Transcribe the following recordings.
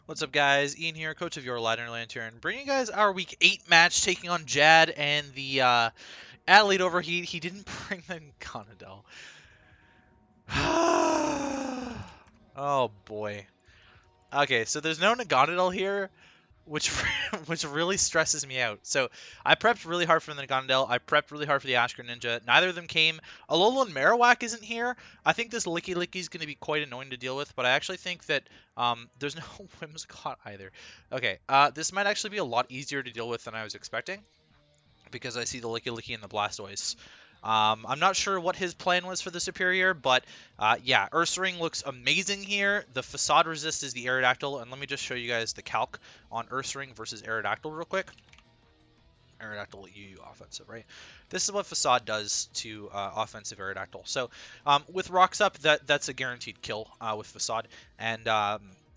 What's up, guys? Ian here, coach of your Ladner Lanturn, bringing you guys our Week 8 match, taking on Jad and the Adelaide Overheat. He didn't bring the Gonadel. Oh, boy. Okay, so there's no Naganadel here, which which really stresses me out. So I prepped really hard for the Naganadel. I prepped really hard for the Ash Greninja. Neither of them came. Alolan Marowak isn't here. I think this Licky Licky is going to be quite annoying to deal with, but I actually think that there's no Whimsicott either. Okay, this might actually be a lot easier to deal with than I was expecting, because I see the Licky Licky and the Blastoise. I'm not sure what his plan was for the Superior, but yeah, Ursaring looks amazing here. The Facade Resist is the Aerodactyl, and let me just show you guys the calc on Ursaring versus Aerodactyl real quick. Aerodactyl UU offensive, right? This is what Facade does to offensive Aerodactyl. So with Rocks Up, that's a guaranteed kill with Facade, and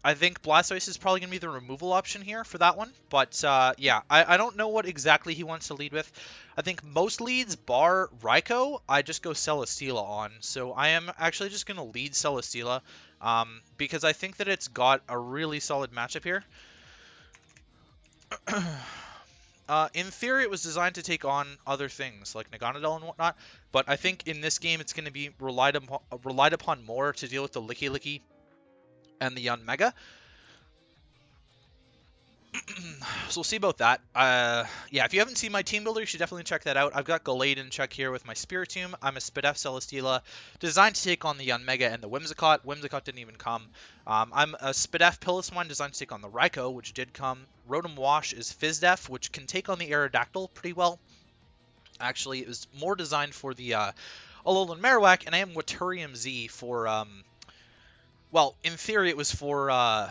I think Blastoise is probably going to be the removal option here for that one. But yeah, I don't know what exactly he wants to lead with. I think most leads, bar Raikou, I just go Celesteela on. So I am actually just going to lead Celesteela because I think that it's got a really solid matchup here. In theory, it was designed to take on other things like Naganadel and whatnot, but I think in this game it's going to be relied upon more to deal with the Licky Licky and the Unmega. So we'll see about that. Yeah, if you haven't seen my team builder, you should definitely check that out. I've got Gallade in check here with my Spiritomb. I'm a Spidef Celesteela, designed to take on the Unmega and the Whimsicott. Whimsicott didn't even come. I'm a Spidef Piloswine, designed to take on the Raikou, which did come. Rotom-Wash is Fizdef, which can take on the Aerodactyl pretty well. Actually, it was more designed for the Alolan Marowak, and I am Waturium Z for, well, in theory it was for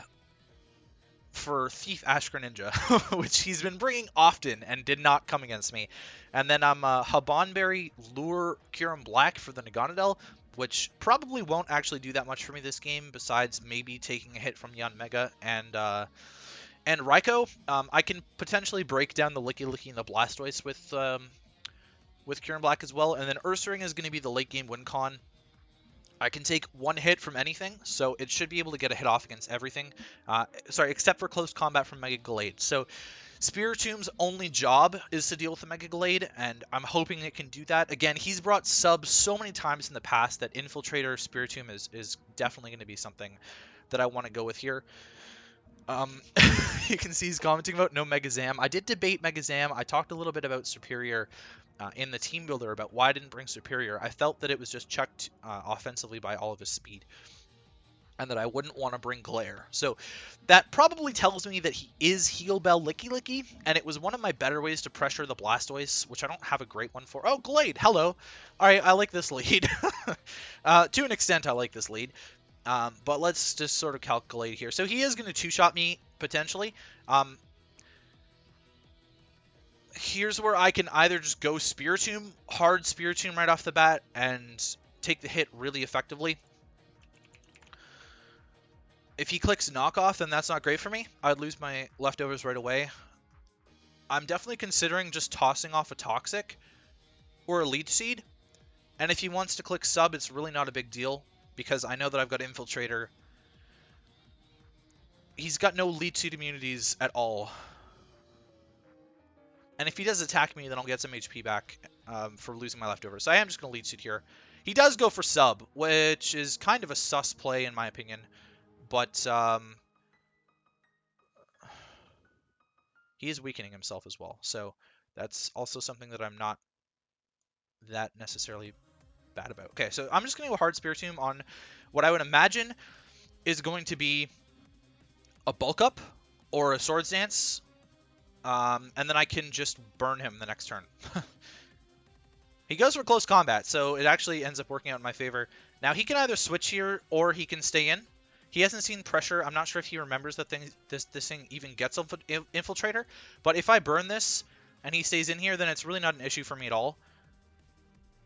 Thief Ash Greninja, which he's been bringing often and did not come against me. And then I'm Habanberry Lure Kyurem-Black for the Naganadel, which probably won't actually do that much for me this game, besides maybe taking a hit from Yanmega and Raikou. I can potentially break down the Licky Licky and the Blastoise with Kyurem-Black as well, and then Ursaring is going to be the late game win con. I can take one hit from anything, so it should be able to get a hit off against everything. Sorry, except for close combat from Mega Gallade. So Spiritomb's only job is to deal with the Mega Gallade, and I'm hoping it can do that. Again, he's brought subs so many times in the past that Infiltrator Spiritomb is definitely going to be something that I want to go with here. You can see he's commenting about no Mega Zam. I did debate Mega Zam. I talked a little bit about Superior in the team builder about why I didn't bring Superior. I felt that it was just chucked offensively by all of his speed, and that I wouldn't want to bring Glare. So that probably tells me that he is Heal Bell Licky Licky, and it was one of my better ways to pressure the Blastoise, which I don't have a great one for. Oh, Glade, hello. All right, I like this lead. To an extent, I like this lead. But let's just sort of calculate here. So he is going to two-shot me, potentially. Here's where I can either just go Spiritomb, hard Spiritomb right off the bat, and take the hit really effectively. If he clicks knockoff, then that's not great for me. I'd lose my leftovers right away. I'm definitely considering just tossing off a Toxic or a Leech Seed. And if he wants to click sub, it's really not a big deal, because I know that I've got Infiltrator. He's got no Leech Seed immunities at all. And if he does attack me, then I'll get some HP back for losing my leftovers. So I am just going to Leech Seed here. He does go for sub, which is kind of a sus play in my opinion. But he is weakening himself as well. So that's also something that I'm not that necessarily bad about. Okay, so I'm just going to go hard Spiritomb on what I would imagine is going to be a bulk up or a Swords Dance. And then I can just burn him the next turn. He goes for close combat, so it actually ends up working out in my favor. Now, he can either switch here, or he can stay in. He hasn't seen pressure. I'm not sure if he remembers that this thing even gets Infiltrator. But if I burn this, and he stays in here, then it's really not an issue for me at all.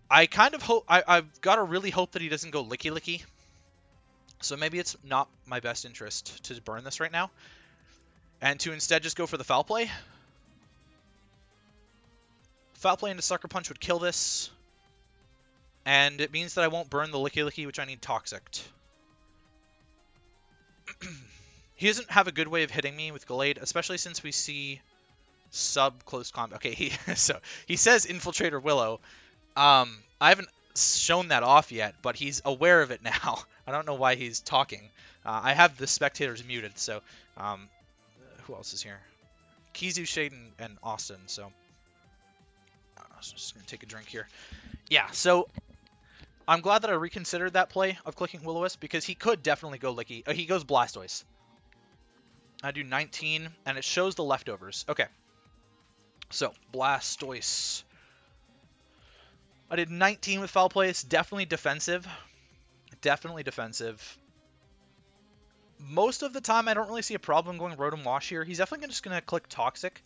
I kind of hope... I've got to really hope that he doesn't go Licky Licky. So maybe it's not my best interest to burn this right now, and to instead just go for the Foul Play. Foul Play into Sucker Punch would kill this. And it means that I won't burn the Licky Licky, which I need Toxic. He doesn't have a good way of hitting me with Gallade, especially since we see sub-close combat. Okay, so he says Infiltrator Willow. I haven't shown that off yet, but he's aware of it now. I don't know why he's talking. I have the spectators muted, so who else is here? Kizu, Shade, and Austin, so I'm just going to take a drink here. Yeah, so I'm glad that I reconsidered that play of clicking Will-O-Wisp because he could definitely go Licky. He goes Blastoise. I do 19, and it shows the leftovers. Okay. So, Blastoise. I did 19 with Foul Play. It's definitely defensive. Definitely defensive. Most of the time, I don't really see a problem going Rotom-Wash here. He's definitely just going to click Toxic,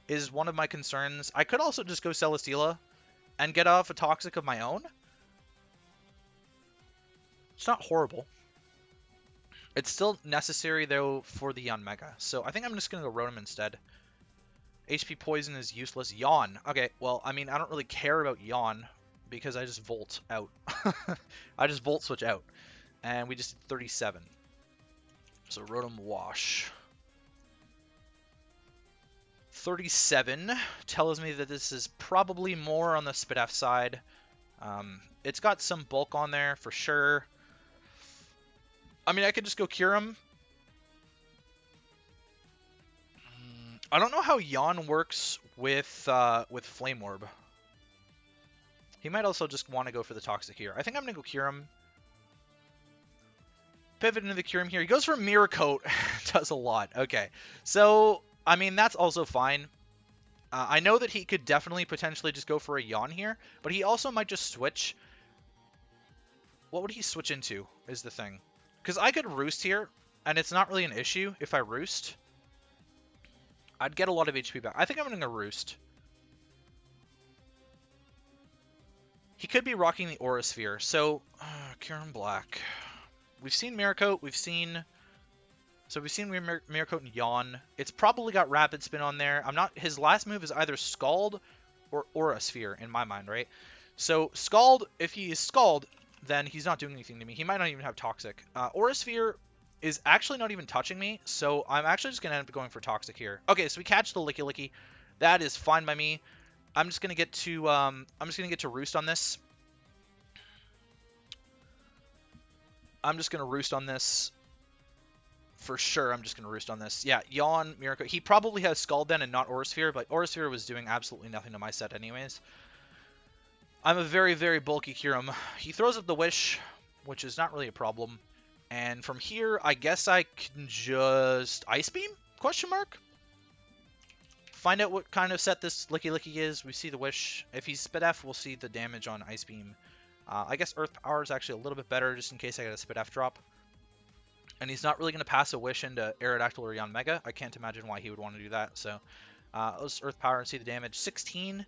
is one of my concerns. I could also just go Celesteela and get off a Toxic of my own. It's not horrible. It's still necessary, though, for the Mega. So I think I'm just going to go Rotom instead. HP Poison is useless. Yawn. Okay, well, I mean, I don't really care about Yawn because I just Volt out. I just Volt Switch out. And we just did 37. So Rotom-Wash. 37 tells me that this is probably more on the Spidef side. It's got some bulk on there for sure. I mean, I could just go Kyurem. I don't know how Yawn works with Flame Orb. He might also just want to go for the Toxic here. I think I'm going to go Kyurem. Pivot into the Kyurem here. He goes for Mirror Coat. Does a lot. Okay. So, I mean, that's also fine. I know that he could definitely potentially just go for a Yawn here, but he also might just switch. What would he switch into is the thing. Because I could Roost here, and it's not really an issue if I Roost. I'd get a lot of HP back. I think I'm going to go Roost. He could be rocking the Aura Sphere. So, Kyurem-Black. We've seen Mirror Coat. We've seen Mirror Coat and Yawn. It's probably got Rapid Spin on there. His last move is either Scald or Aura Sphere in my mind, right? So, Scald, if he is Scald, then he's not doing anything to me. He might not even have Toxic. Aura Sphere is actually not even touching me, so I'm actually just going to end up going for Toxic here. Okay, so we catch the Licky Licky. That is fine by me. I'm just going to get to Roost on this. I'm just going to Roost on this. For sure, I'm just going to Roost on this. Yeah, Yawn, Miracle. He probably has Scald then and not Aura Sphere, but Aura Sphere was doing absolutely nothing to my set anyways. I'm a very, very bulky Kyurem. He throws up the Wish, which is not really a problem. And from here, I guess I can just Ice Beam? Question mark? Find out what kind of set this Licky Licky is. We see the Wish. If he's Spidef, we'll see the damage on Ice Beam. I guess Earth Power is actually a little bit better, just in case I get a Spidef drop. And he's not really going to pass a Wish into Aerodactyl or Yanmega. I can't imagine why he would want to do that. So let's Earth Power and see the damage. 16.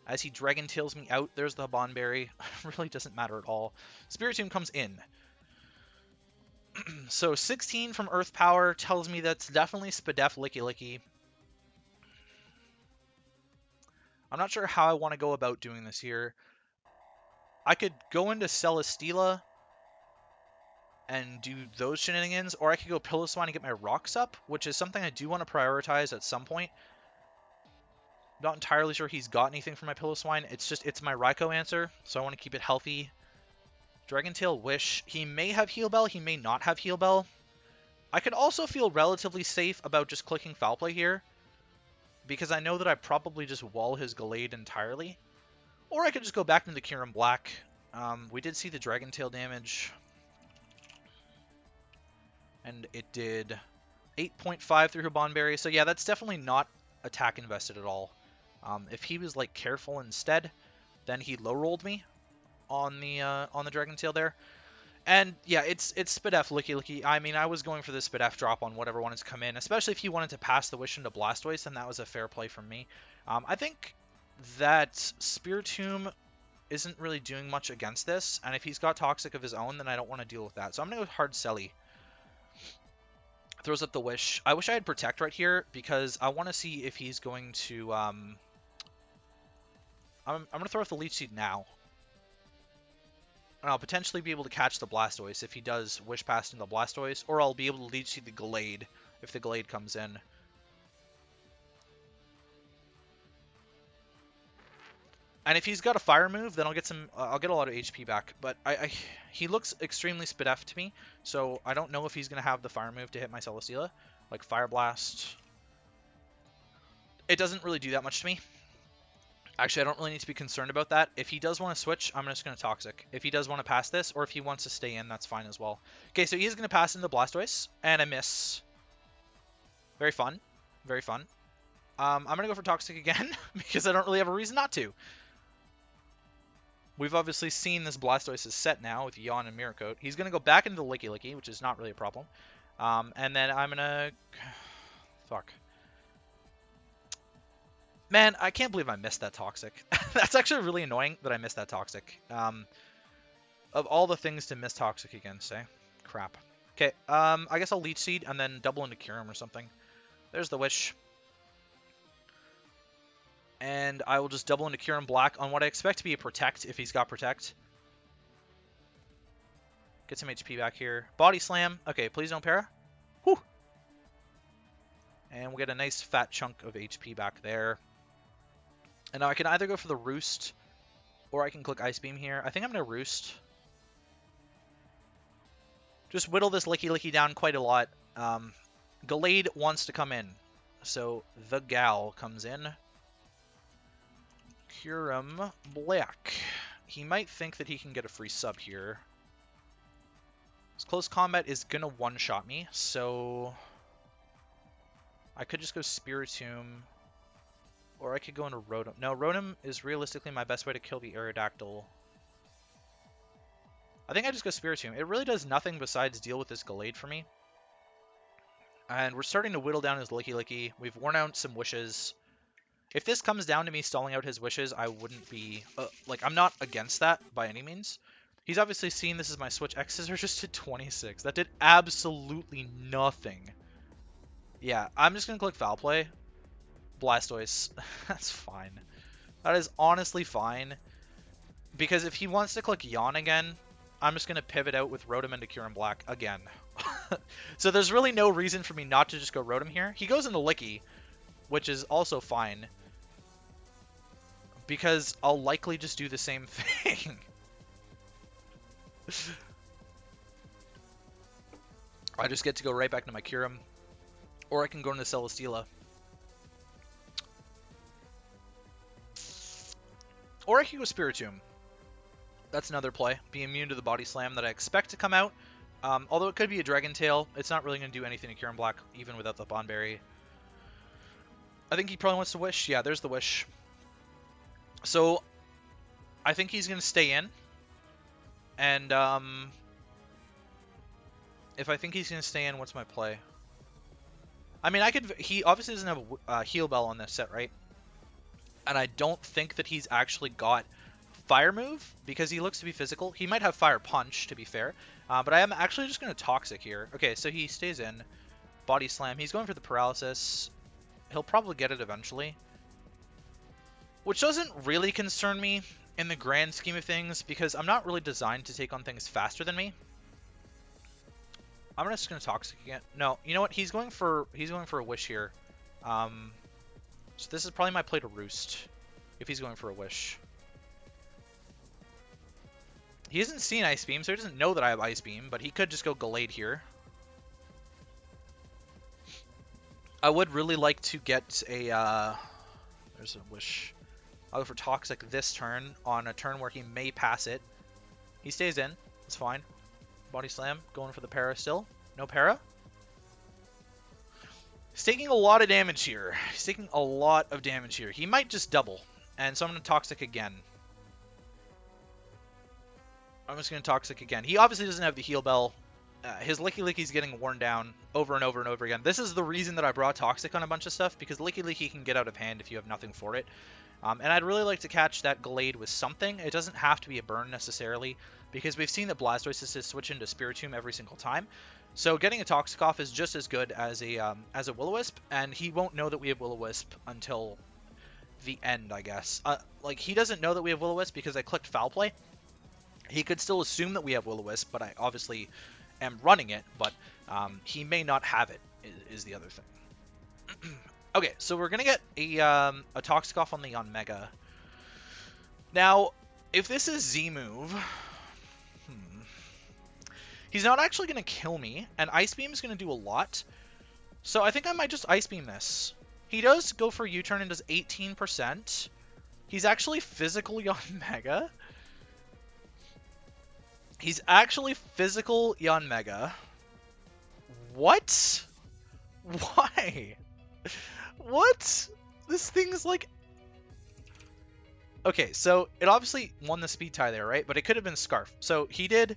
As he Dragon Tails me out, there's the Bonberry. Really doesn't matter at all. Spiritomb comes in. So 16 from Earth Power tells me that's definitely Spidef Licky Licky. I'm not sure how I want to go about doing this here. I could go into Celesteela and do those shenanigans, or I could go Piloswine and get my rocks up, which is something I do want to prioritize at some point. Not entirely sure he's got anything for my Piloswine. It's my Raikou answer, so I want to keep it healthy. Dragon Tail, Wish. He may have Heal Bell, he may not have Heal Bell. I could also feel relatively safe about just clicking Foul Play here, because I know that I probably just wall his Gallade entirely. Or I could just go back into Kyurem-Black. We did see the Dragon Tail damage. And it did 8.5 through Bonberry. So yeah, that's definitely not attack invested at all. If he was like careful instead, then he low rolled me on the Dragon Tail there. And yeah, it's Spidef Licky Licky. I mean, I was going for the Spidef drop on whatever wanted to come in, especially if he wanted to pass the Wish into Blastoise, then that was a fair play from me. I think that Spiritomb isn't really doing much against this, and if he's got Toxic of his own, then I don't want to deal with that. So I'm going to go Hard Selly. Throws up the Wish. I wish I had Protect right here, because I want to see if he's going to... I'm going to throw out the Leech Seed now. And I'll potentially be able to catch the Blastoise if he does Wish Pass into the Blastoise, or I'll be able to Leech Seed the Gallade if the Gallade comes in. And if he's got a Fire move, then I'll get a lot of HP back. But he looks extremely Spidef to me, so I don't know if he's gonna have the Fire move to hit my Celesteela, like Fire Blast. It doesn't really do that much to me. Actually, I don't really need to be concerned about that. If he does want to switch, I'm just going to Toxic. If he does want to pass this, or if he wants to stay in, that's fine as well. Okay, so he is going to pass into the Blastoise, and I miss. Very fun. Very fun. I'm going to go for Toxic again, because I don't really have a reason not to. We've obviously seen this Blastoise is set now with Yawn and Mirror Coat. He's going to go back into the Licky Licky, which is not really a problem. And then I'm going to... Fuck. Man, I can't believe I missed that Toxic. That's actually really annoying that I missed that Toxic. Of all the things to miss Toxic against, eh? Crap. Okay, I guess I'll Leech Seed and then double into Kyurem or something. There's the Wish. And I will just double into Kyurem-Black on what I expect to be a Protect, if he's got Protect. Get some HP back here. Body Slam. Okay, please don't para. Whew. And we'll get a nice fat chunk of HP back there. And now I can either go for the Roost, or I can click Ice Beam here. I think I'm going to Roost. Just whittle this Licky Licky down quite a lot. Gallade wants to come in, so the Gal comes in. Kyurem-Black. He might think that he can get a free sub here. His close combat is going to one-shot me, so I could just go Spiritomb. Or I could go into Rotom. No, Rotom is realistically my best way to kill the Aerodactyl. I think I just go Spiritomb. It really does nothing besides deal with this Gallade for me. And we're starting to whittle down his Licky Licky. We've worn out some wishes. If this comes down to me stalling out his wishes, I wouldn't be... like, I'm not against that by any means. He's obviously seen this is my switch. X-Scissor just did 26. That did absolutely nothing. Yeah, I'm just going to click Foul Play. Blastoise. That's fine. That is honestly fine. Because if he wants to click Yawn again, I'm just going to pivot out with Rotom into Kyurem-Black again. So there's really no reason for me not to just go Rotom here. He goes into Licky, which is also fine. Because I'll likely just do the same thing. I just get to go right back to my Kyurem. Or I can go into Celesteela. Or I can go Spiritomb. That's another play. Be immune to the Body Slam that I expect to come out. Although it could be a Dragon Tail. It's not really going to do anything to Kyurem-Black, even without the Bond Berry. I think he probably wants to Wish. Yeah, there's the Wish. So, I think he's going to stay in. And, if I think he's going to stay in, what's my play? I mean, he obviously doesn't have a Heal Bell on this set, right? And I don't think that he's actually got Fire move, because he looks to be physical. He might have Fire Punch, to be fair. But I am actually just going to Toxic here. Okay, so he stays in. Body Slam. He's going for the Paralysis. He'll probably get it eventually. Which doesn't really concern me in the grand scheme of things, because I'm not really designed to take on things faster than me. I'm just going to Toxic again. No, you know what? He's going for a Wish here. So this is probably my play to Roost, if he's going for a Wish. He hasn't seen Ice Beam, so he doesn't know that I have Ice Beam, but he could just go Gallade here. I would really like to get a, there's a Wish. I'll go for Toxic this turn, on a turn where he may pass it. He stays in, it's fine. Body Slam, going for the Para still. No Para. He's taking a lot of damage here. He's taking a lot of damage here. He might just double, and so I'm going to Toxic again. I'm just going to Toxic again. He obviously doesn't have the Heal Bell. His Licky Licky's getting worn down over and over and over again. This is the reason that I brought Toxic on a bunch of stuff, because Licky Licky can get out of hand if you have nothing for it. And I'd really like to catch that Gallade with something. It doesn't have to be a burn necessarily, because we've seen that Blastoise is switch into Spiritomb every single time. So getting a Toxic off is just as good as a Will-O-Wisp, and he won't know that we have Will-O-Wisp until the end, I guess. Like, he doesn't know that we have Will-O-Wisp because I clicked Foul Play. He could still assume that we have Will-O-Wisp, but I obviously am running it, but he may not have it, is the other thing. Okay, so we're going to get a Toxic off on the Yanmega. Now, if this is Z-move, he's not actually going to kill me, and Ice Beam is going to do a lot. So I think I might just Ice Beam this. He does go for U-turn and does 18%. He's actually physical Yanmega. He's actually physical Yanmega. What? Why? What? This thing's like... Okay, so it obviously won the speed tie there, right? But it could have been Scarf. So he did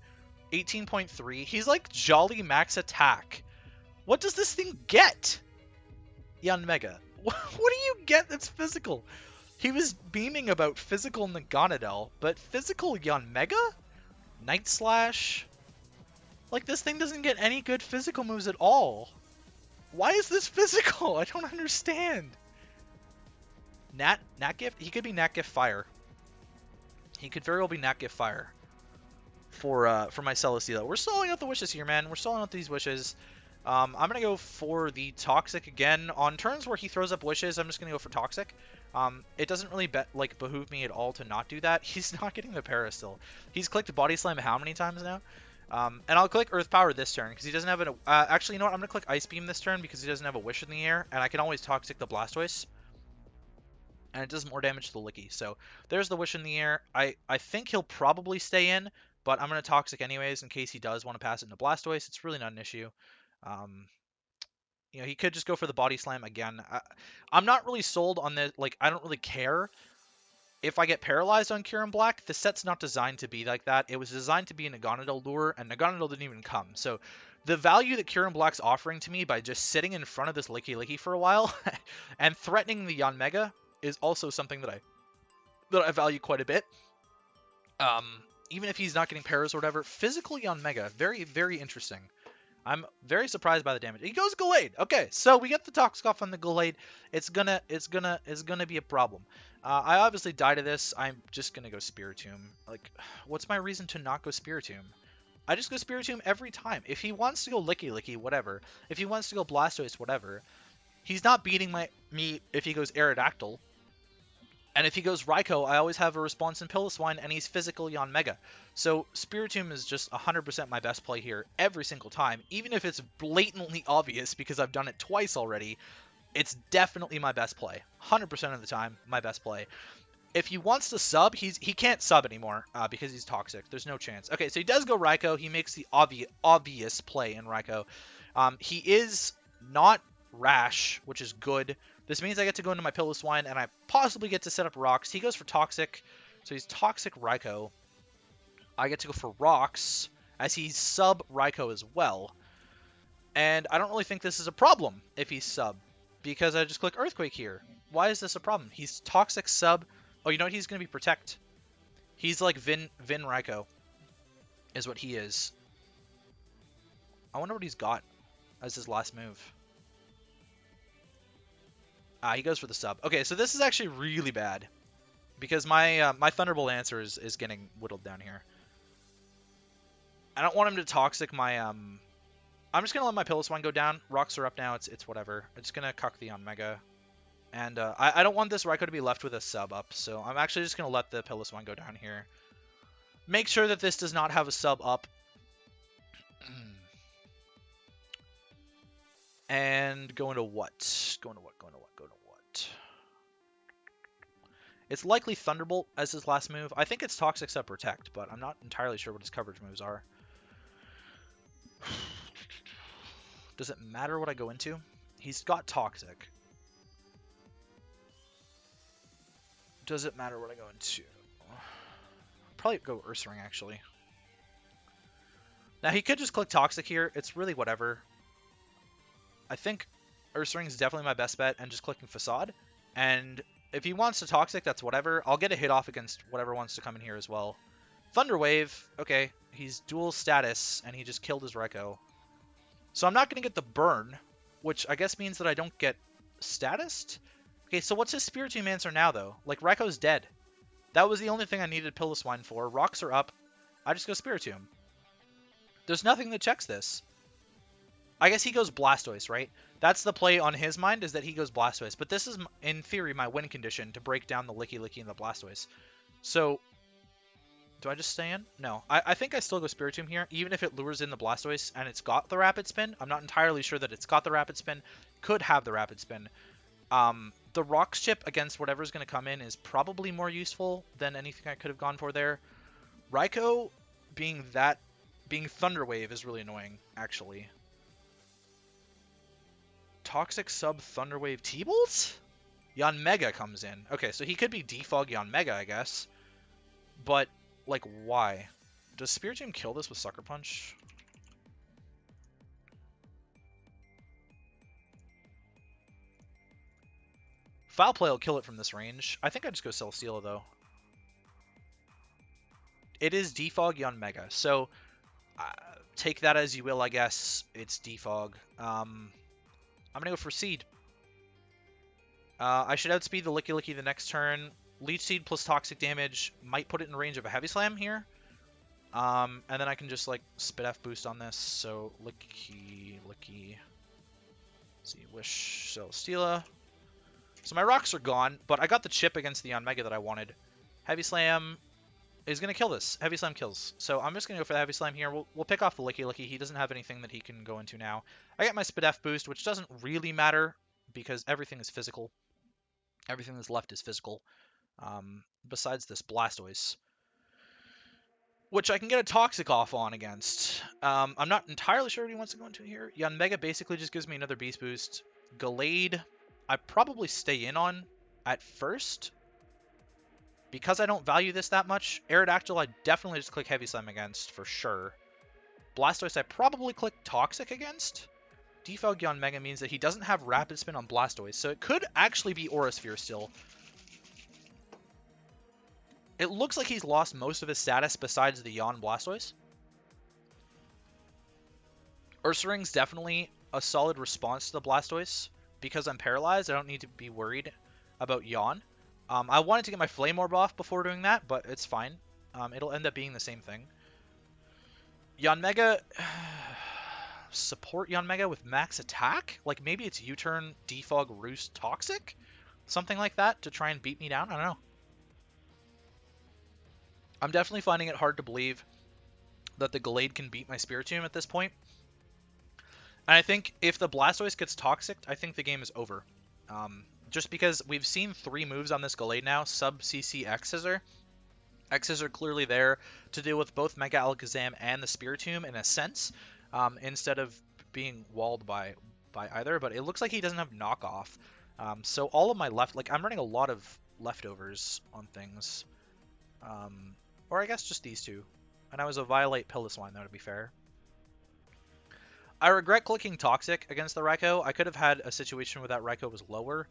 18.3. He's like Jolly Max Attack. What does this thing get? Yanmega. What do you get that's physical? He was beaming about physical Naganadel, but physical Yanmega? Night Slash? Like, this thing doesn't get any good physical moves at all. Why is this physical? I don't understand. Nat Gift? He could be Nat Gift Fire. He could very well be Nat Gift Fire for my Celesteela. We're stalling out the wishes here, man. We're stalling out these wishes. I'm going to go for the Toxic again. On turns where he throws up wishes, I'm just going to go for Toxic. It doesn't really behoove me at all to not do that. He's not getting the Para still. He's clicked Body Slam how many times now? And I'll click Earth Power this turn because he doesn't have an... actually, you know what? I'm going to click Ice Beam this turn because he doesn't have a Wish in the air. And I can always Toxic the Blastoise. And it does more damage to the Licky. So there's the Wish in the air. I think he'll probably stay in, but I'm going to Toxic anyways in case he does want to pass it into Blastoise. It's really not an issue. You know, he could just go for the Body Slam again. I'm not really sold on this. Like, I don't really care if I get paralyzed on Kyurem-Black. The set's not designed to be like that. It was designed to be a Naganadel lure, and Naganadel didn't even come. So the value that Kyurem-Black's offering to me by just sitting in front of this Licky for a while and threatening the Yanmega is also something that I value quite a bit. Even if he's not getting paras or whatever, physical Yanmega, very, very interesting. I'm very surprised by the damage. He goes Gallade. Okay, so we get the Toxic off on the Gallade. It's gonna be a problem. I obviously die to this. I'm just gonna go Spiritomb. Like, what's my reason to not go Spiritomb? I just go Spiritomb every time. If he wants to go Licky, whatever. If he wants to go Blastoise, whatever. He's not beating me if he goes Aerodactyl. And if he goes Raikou, I always have a response in Piloswine, and he's physical Yanmega. So Spiritomb is just 100% my best play here every single time. Even if it's blatantly obvious because I've done it twice already, it's definitely my best play. 100% of the time, my best play. If he wants to sub, he can't sub anymore because he's Toxic. There's no chance. Okay, so he does go Raikou. He makes the obvious play in Raikou. He is not Rash, which is good. This means I get to go into my Piloswine, and I possibly get to set up Rocks. He goes for Toxic, so he's Toxic Raikou. I get to go for Rocks, as he's sub Raikou as well. And I don't really think this is a problem if he's sub, because I just click Earthquake here. Why is this a problem? He's Toxic sub. Oh, you know what? He's going to be Protect. He's like Vin Raikou, is what he is. I wonder what he's got as his last move. He goes for the sub. Okay, so this is actually really bad because my my Thunderbolt answer is getting whittled down here. I don't want him to Toxic my I'm just gonna let my Piloswine go down. Rocks are up now. It's whatever. I'm just gonna cuck the Yanmega, and I don't want this Raikou to be left with a sub up. So I'm actually just gonna let the Piloswine go down here. Make sure that this does not have a sub up. And go into what? Go into what? It's likely Thunderbolt as his last move. I think it's Toxic sub Protect, but I'm not entirely sure what his coverage moves are. Does it matter what I go into? He's got Toxic. Does it matter what I go into? Probably go Ursaring, actually. Now, he could just click Toxic here. It's really whatever. I think Ursaring is definitely my best bet, and just clicking Facade. And if he wants to Toxic, that's whatever. I'll get a hit off against whatever wants to come in here as well. Thunder Wave. Okay, he's dual status, and he just killed his Raikou. So I'm not going to get the burn, which I guess means that I don't get statused. Okay, so what's his Spiritomb answer now, though? Like, Raikou's dead. That was the only thing I needed Piloswine for. Rocks are up. I just go Spiritomb. There's nothing that checks this. I guess he goes Blastoise, right? That's the play on his mind, is that he goes Blastoise. But this is, in theory, my win condition to break down the Licky Licky and the Blastoise. So, do I just stay in? No. I think I still go Spiritomb here, even if it lures in the Blastoise and it's got the Rapid Spin. I'm not entirely sure that it's got the Rapid Spin. Could have the Rapid Spin. The Rocks chip against whatever's going to come in is probably more useful than anything I could have gone for there. Raikou being Thunder Wave is really annoying, actually. Toxic sub Thunder Wave T-Bolt? Yanmega comes in. Okay, so he could be Defog Yanmega, I guess. But, like, why? Does Spiritomb kill this with Sucker Punch? Foul Play will kill it from this range. I think I just go Celesteela, though. It is Defog Yanmega, so take that as you will, I guess. It's Defog. I'm going to go for Seed. I should outspeed the Licky Licky the next turn. Leech Seed plus Toxic damage might put it in range of a Heavy Slam here. And then I can just, like, Spit F boost on this. So, Licky, Licky. Let's see, Wish, Celesteela. So my rocks are gone, but I got the chip against the Yanmega that I wanted. Heavy Slam is going to kill this. Heavy Slam kills. So I'm just going to go for the Heavy Slam here. We'll pick off the Licky Licky. He doesn't have anything that he can go into now. I get my Spit F boost, which doesn't really matter because everything is physical. Everything that's left is physical. Besides this Blastoise, which I can get a Toxic off on against. I'm not entirely sure what he wants to go into here. Yanmega basically just gives me another Beast Boost. Gallade, I probably stay in on at first. Because I don't value this that much. Aerodactyl, I definitely just click Heavy Slam against, for sure. Blastoise, I probably click Toxic against. Defog Yanmega means that he doesn't have Rapid Spin on Blastoise, so it could actually be Aura Sphere still. It looks like he's lost most of his status besides the Yawn Blastoise. Ursaring's definitely a solid response to the Blastoise. Because I'm paralyzed, I don't need to be worried about Yawn. I wanted to get my Flame Orb off before doing that, but it's fine. It'll end up being the same thing. Yanmega... support Yanmega with max attack? Like, maybe it's U-turn, Defog, Roost, Toxic? Something like that to try and beat me down? I don't know. I'm definitely finding it hard to believe that the Gallade can beat my Spiritomb at this point. And I think if the Blastoise gets Toxic, I think the game is over. Just because we've seen 3 moves on this Gallade now, Sub, CC, X-Scissor. X-Scissor clearly there to deal with both Mega Alakazam and the Spiritomb in a sense, instead of being walled by either. But it looks like he doesn't have knockoff. So all of my I'm running a lot of leftovers on things. Or I guess just these two. And I was a Violate Pilliswine, though, to be fair. I regret clicking Toxic against the Raikou. I could have had a situation where that Raikou was lower,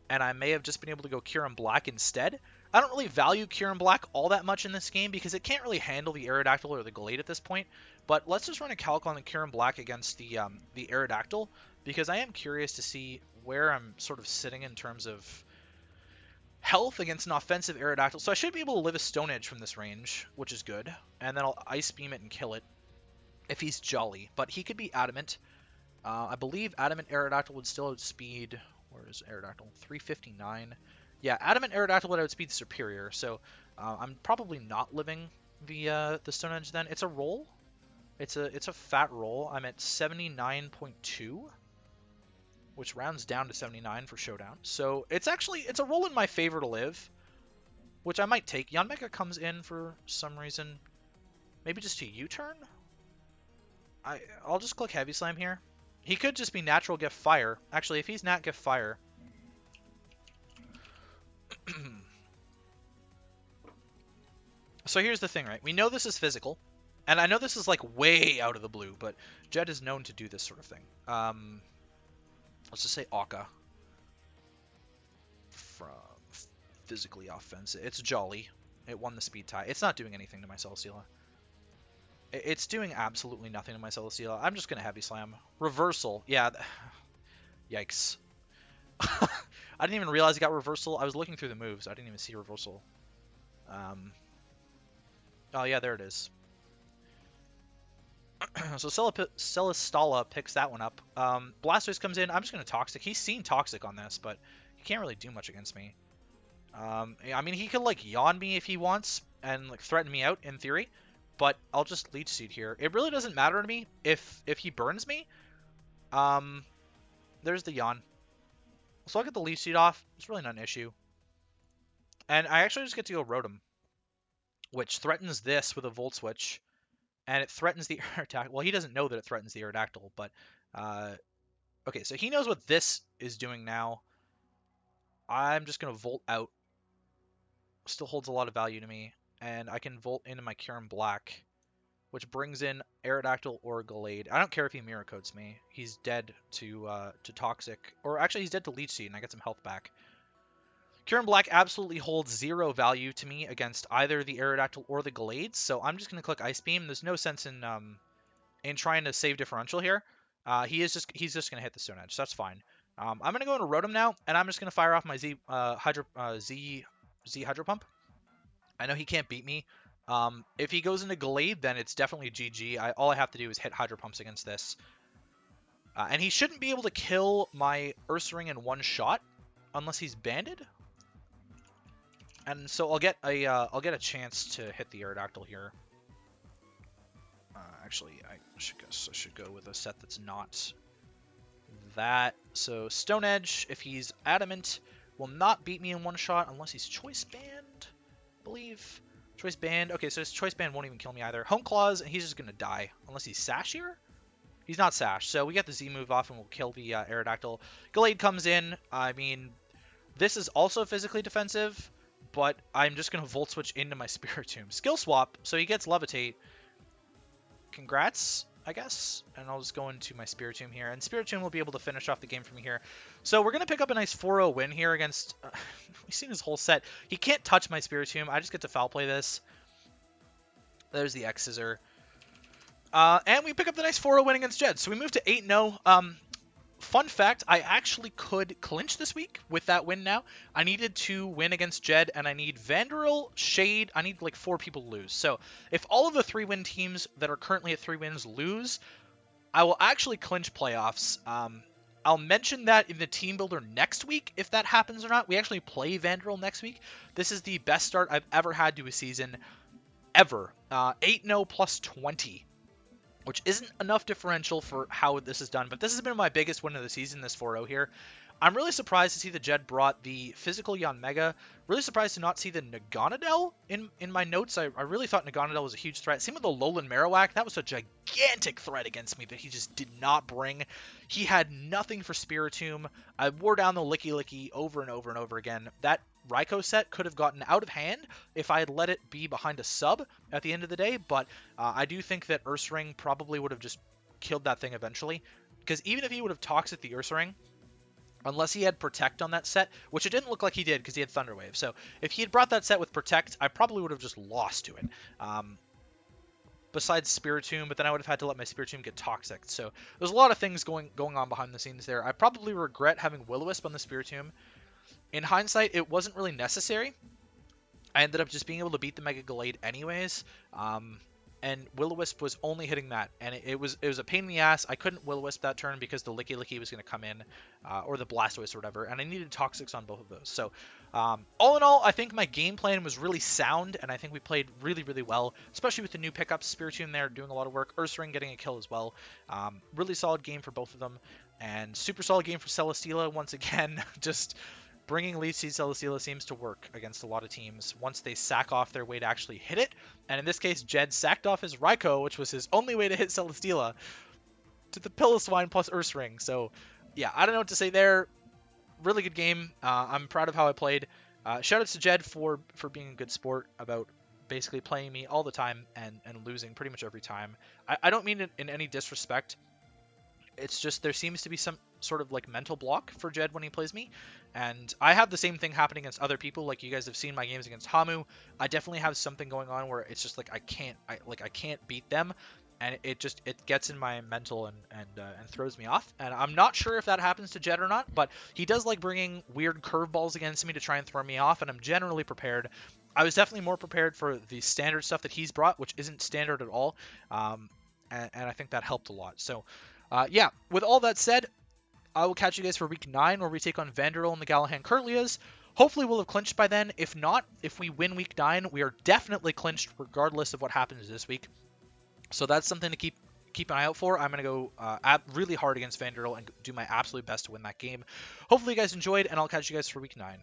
and I may have just been able to go Kyurem-Black instead. I don't really value Kyurem-Black all that much in this game because it can't really handle the Aerodactyl or the Gallade at this point. But let's just run a calc on the Kyurem-Black against the Aerodactyl, because I am curious to see where I'm sort of sitting in terms of health against an offensive Aerodactyl. So I should be able to live a Stone Edge from this range, which is good. And then I'll Ice Beam it and kill it if he's Jolly. But he could be Adamant. I believe Adamant Aerodactyl would still outspeed... Where is Aerodactyl? 359. Yeah, Adamant Aerodactyl would outspeed Superior. So I'm probably not living the Stone Edge then. It's a roll. It's a fat roll. I'm at 79.2. Which rounds down to 79 for Showdown. So it's a roll in my favor to live, which I might take. Yanmega comes in for some reason. Maybe just to U-turn? I'll just click Heavy Slam here. He could just be Natural Gift Fire. Actually, if he's Nat Gift Fire... So here's the thing, right? We know this is physical. And I know this is like way out of the blue, but Jed is known to do this sort of thing. Let's just say Akka. From physically offensive. It's Jolly. It won the speed tie. It's not doing anything to my Celesteela. It's doing absolutely nothing to my Celesteela. I'm just going to Heavy Slam. Reversal. Yeah. Yikes. I didn't even realize he got Reversal. I was looking through the moves. I didn't even see Reversal. Oh, yeah, there it is. So Celestala picks that one up. Blastoise comes in. I'm just going to Toxic. He's seen Toxic on this, but he can't really do much against me. I mean, he could, like, yawn me if he wants and, like, threaten me out, in theory. But I'll just Leech Seed here. It really doesn't matter to me if he burns me. There's the yawn. So I'll get the Leech Seed off. It's really not an issue. And I actually just get to go Rotom, which threatens this with a Volt Switch. And it threatens the Aerodactyl. Well, he doesn't know that it threatens the Aerodactyl, but... okay, so he knows what this is doing now. I'm just going to Volt out. Still holds a lot of value to me. And I can Volt into my Kyurem-Black, which brings in Aerodactyl or Gallade. I don't care if he Mirror Coats me. He's dead to Toxic. Or actually, he's dead to Leech Seed, and I get some health back. Kyurem-Black absolutely holds 0 value to me against either the Aerodactyl or the Gallade, so I'm just going to click Ice Beam. There's no sense in trying to save differential here. He's just going to hit the Stone Edge, so that's fine. I'm going to go into Rotom now, and I'm just going to fire off my Z Hydro Pump. I know he can't beat me. If he goes into Gallade, then it's definitely GG. All I have to do is hit Hydro Pumps against this. And he shouldn't be able to kill my Ursaring in one shot, unless he's banded. And so I'll get a chance to hit the Aerodactyl here. Actually, I should go with a set that's not that. So Stone Edge, if he's adamant, will not beat me in one shot unless he's Choice Band, I believe. Choice Band. Okay, so his Choice Band won't even kill me either. Home Claws, and he's just gonna die unless he's Sash here. He's not Sash, so we get the Z move off and we'll kill the Aerodactyl. Gallade comes in. I mean, this is also physically defensive, but I'm just going to Volt Switch into my Spiritomb. Skill Swap, so he gets Levitate. Congrats, I guess. And I'll just go into my Spiritomb here. And Spiritomb will be able to finish off the game for me here. So we're going to pick up a nice 4-0 win here against... we've seen his whole set. He can't touch my Spiritomb. I just get to Foul Play this. There's the X-Scissor. And we pick up the nice 4-0 win against Jed. So we move to 8-0. Fun fact, I actually could clinch this week with that win now. I needed to win against Jed, and I need Vandrel, Shade. I need like 4 people to lose. So if all of the 3-win teams that are currently at 3 wins lose, I will actually clinch playoffs. I'll mention that in the team builder next week, if that happens or not. We actually play Vandrel next week. This is the best start I've ever had to a season, ever. 8-0 plus 20. Which isn't enough differential for how this is done, but this has been my biggest win of the season, this 4-0 here. I'm really surprised to see that Jed brought the physical Yanmega. Really surprised to not see the Naganadel in my notes. I really thought Naganadel was a huge threat. Same with the Alolan Marowak. That was a gigantic threat against me that he just did not bring. He had nothing for Spiritomb. I wore down the Licky Licky over and over and over again. That Raikou set could have gotten out of hand if I had let it be behind a sub at the end of the day, but I do think that Ursaring probably would have just killed that thing eventually, because even if he would have Toxic the Ursaring, unless he had Protect on that set, which it didn't look like he did because he had Thunder Wave, so if he had brought that set with Protect, I probably would have just lost to it. Besides Spiritomb, but then I would have had to let my Spiritomb get Toxic, so there's a lot of things going on behind the scenes there. I probably regret having Will-O-Wisp on the Spiritomb. In hindsight, it wasn't really necessary. I ended up just being able to beat the Mega Gallade anyways. And Will-O-Wisp was only hitting that, and it was a pain in the ass. I couldn't Will-O-Wisp that turn because the Licky Licky was going to come in, or the Blastoise or whatever, and I needed Toxics on both of those. So, all in all, I think my game plan was really sound, and I think we played really, really well, especially with the new pickups. Spiritomb there doing a lot of work, Ursaring getting a kill as well. Really solid game for both of them, and super solid game for Celesteela once again. Just bringing Leech Seed Celesteela seems to work against a lot of teams once they sack off their way to actually hit it. And in this case, Jed sacked off his Raikou, which was his only way to hit Celesteela, to the Piloswine plus Ursaring. So, yeah, I don't know what to say there. Really good game. I'm proud of how I played. Shoutouts to Jed for being a good sport about basically playing me all the time and losing pretty much every time. I don't mean it in any disrespect. It's just there seems to be some sort of like mental block for Jed when he plays me, and I have the same thing happening against other people. Like you guys have seen my games against Hamu, I definitely have something going on where it's just like I can't beat them, and it gets in my mental and throws me off. And I'm not sure if that happens to Jed or not, but he does like bringing weird curveballs against me to try and throw me off, and I'm generally prepared. I was definitely more prepared for the standard stuff that he's brought, which isn't standard at all. and I think that helped a lot. So, yeah, with all that said, I will catch you guys for week 9, where we take on Vanderbilt and the Gallahan Curlias. Hopefully we'll have clinched by then. If not, if we win week 9, we are definitely clinched regardless of what happens this week. So that's something to keep an eye out for. I'm going to go really hard against Vanderbilt and do my absolute best to win that game. Hopefully you guys enjoyed, and I'll catch you guys for week 9.